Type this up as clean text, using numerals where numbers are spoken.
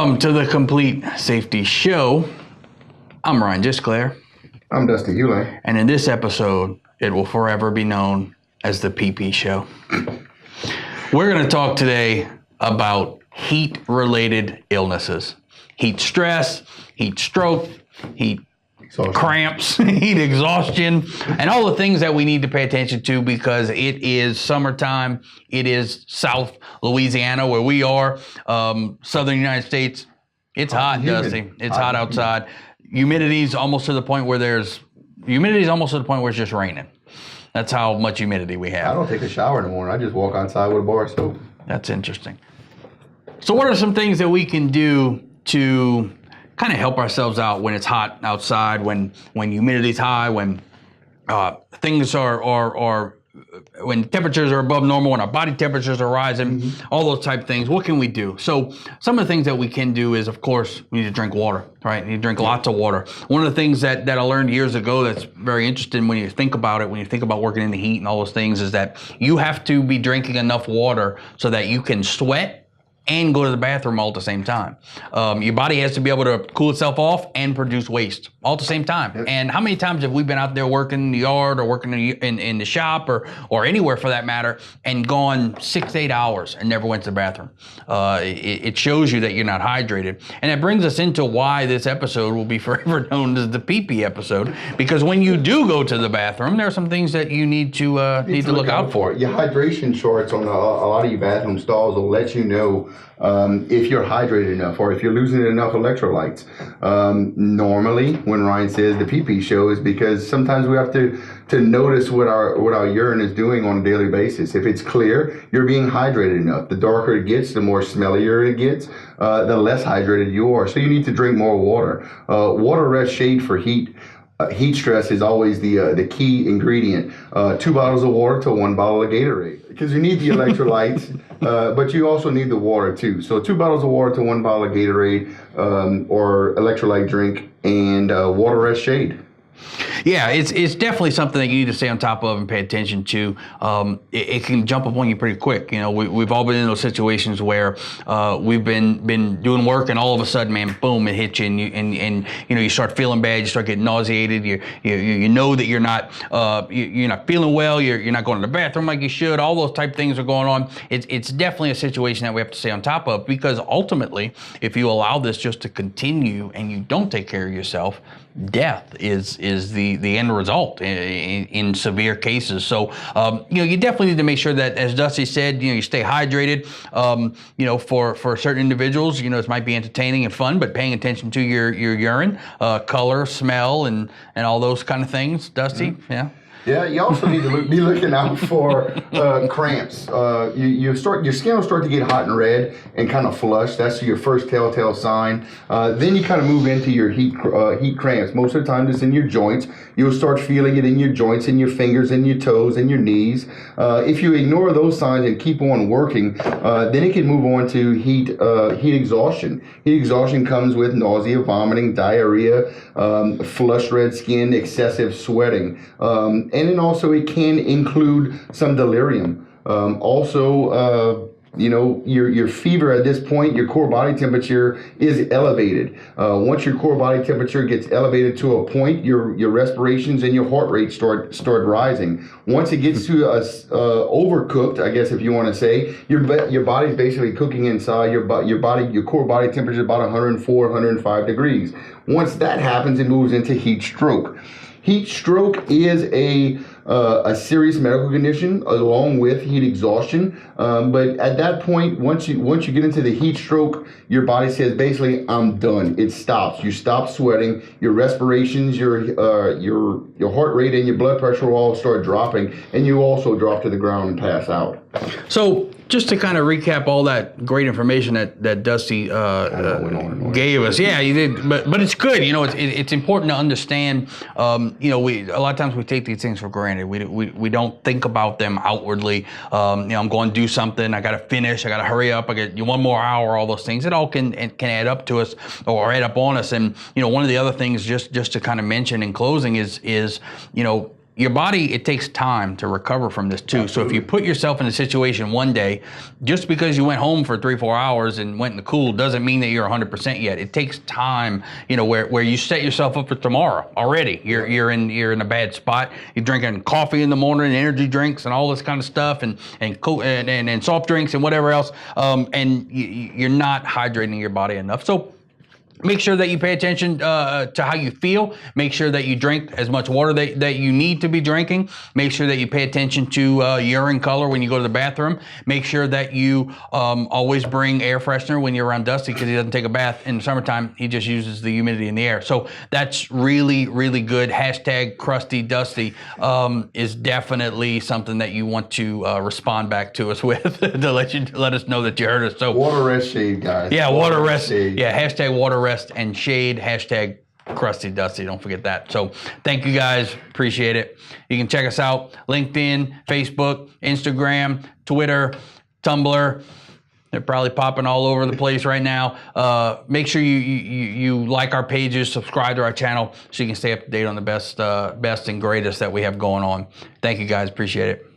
Welcome to the Complete Safety Show. I'm Ryan Gisclair. I'm Dusty Hewley. And in this episode, it will forever be known as the PP Show. We're going to talk today about heat-related illnesses. Heat stress, heat stroke, heat cramps, heat exhaustion, and all the things that we need to pay attention to because it is summertime. It is South Louisiana where we are, Southern United States. It's hot, Dusty. It's hot outside. Humidity's almost to the point where it's just raining. That's how much humidity we have. I don't take a shower in the morning. I just walk outside with a bar of soap. That's interesting. So what are some things that we can do to kind of help ourselves out when it's hot outside, when humidity's high, when things are when temperatures are above normal, when our body temperatures are rising, all those type of things? What can we do? So some of the things that we can do is, of course, we need to drink water, right? You need to drink lots of water. One of the things that I learned years ago that's very interesting when you think about it, when you think about working in the heat and all those things, is that you have to be drinking enough water so that you can sweat and go to the bathroom all at the same time. Your body has to be able to cool itself off and produce waste all at the same time. Yep. And how many times have we been out there working in the yard or working in the shop or anywhere for that matter and gone 6 to 8 hours and never went to the bathroom? It shows you that you're not hydrated. And that brings us into why this episode will be forever known as the pee-pee episode, because when you do go to the bathroom, there are some things that you need to look out for. Your hydration charts on a lot of your bathroom stalls will let you know if you're hydrated enough or if you're losing enough electrolytes. Normally, when Ryan says the PP show, is because sometimes we have to notice what our urine is doing on a daily basis. If it's clear, you're being hydrated enough. The darker it gets, the more smellier it gets, the less hydrated you are. So you need to drink more water. Water, rest, shade for heat. Heat stress is always the key ingredient. 2 bottles of water to 1 bottle of Gatorade, because you need the electrolytes, but you also need the water too. So 2 bottles of water to 1 bottle of Gatorade or electrolyte drink, and water, rest, shade. Yeah, it's definitely something that you need to stay on top of and pay attention to. It can jump upon you pretty quick. You know, we've all been in those situations where we've been doing work and all of a sudden, man, boom, it hits you and you know, you start feeling bad, you start getting nauseated, you know that you're not feeling well, you're not going to the bathroom like you should. All those type of things are going on. It's definitely a situation that we have to stay on top of, because ultimately, if you allow this just to continue and you don't take care of yourself, death is the end result in severe cases. So you definitely need to make sure that, as Dusty said, you stay hydrated. For certain individuals, this might be entertaining and fun, but paying attention to your urine, color, smell, and all those kind of things. Dusty, yeah. Yeah, you also need to be looking out for cramps. Your skin will start to get hot and red and kind of flush. That's your first telltale sign. Then you kind of move into your heat cramps. Most of the time, it's in your joints. You'll start feeling it in your joints, in your fingers, in your toes, and your knees. If you ignore those signs and keep on working, then it can move on to heat exhaustion. Heat exhaustion comes with nausea, vomiting, diarrhea, flushed red skin, excessive sweating. And then also it can include some delirium. Your fever at this point, your core body temperature is elevated. Once your core body temperature gets elevated to a point, your respirations and your heart rate start rising. Once it gets to overcooked, I guess if you want to say, your body's basically cooking inside. Your core body temperature is about 104, 105 degrees. Once that happens, it moves into heat stroke. Heat stroke is a serious medical condition along with heat exhaustion. But at that point, once you get into the heat stroke, your body says basically, I'm done. It stops. You stop sweating. Your respirations, your heart rate, and your blood pressure will all start dropping, and you also drop to the ground and pass out. So just to kind of recap all that great information that Dusty gave us. Yeah, you did, but it's good. It's important to understand. A lot of times we take these things for granted. We don't think about them outwardly. I'm going to do something. I got to finish. I got to hurry up. I got 1 more hour. All those things. It all can add up to us or add up on us. And one of the other things just to kind of mention in closing is your body, it takes time to recover from this too. So if you put yourself in a situation one day, just because you went home for 3-4 hours and went in the cool doesn't mean that you're 100% yet. It takes time, you know, where you set yourself up for tomorrow already. You're in a bad spot. You're drinking coffee in the morning, energy drinks, and all this kind of stuff, and soft drinks and whatever else, and you're not hydrating your body enough. So make sure that you pay attention to how you feel. Make sure that you drink as much water that you need to be drinking. Make sure that you pay attention to urine color when you go to the bathroom. Make sure that you always bring air freshener when you're around Dusty, because he doesn't take a bath in the summertime. He just uses the humidity in the air. So that's really, really good. Hashtag Crusty Dusty is definitely something that you want to respond back to us with to let us know that you heard us. So water rest shade, guys. Yeah, water rest. Shade. Yeah, hashtag water rest and shade, hashtag Crusty Dusty. Don't forget that. So thank you guys. Appreciate it. You can check us out. LinkedIn, Facebook, Instagram, Twitter, Tumblr. They're probably popping all over the place right now. Make sure you like our pages, subscribe to our channel so you can stay up to date on the best and greatest that we have going on. Thank you guys. Appreciate it.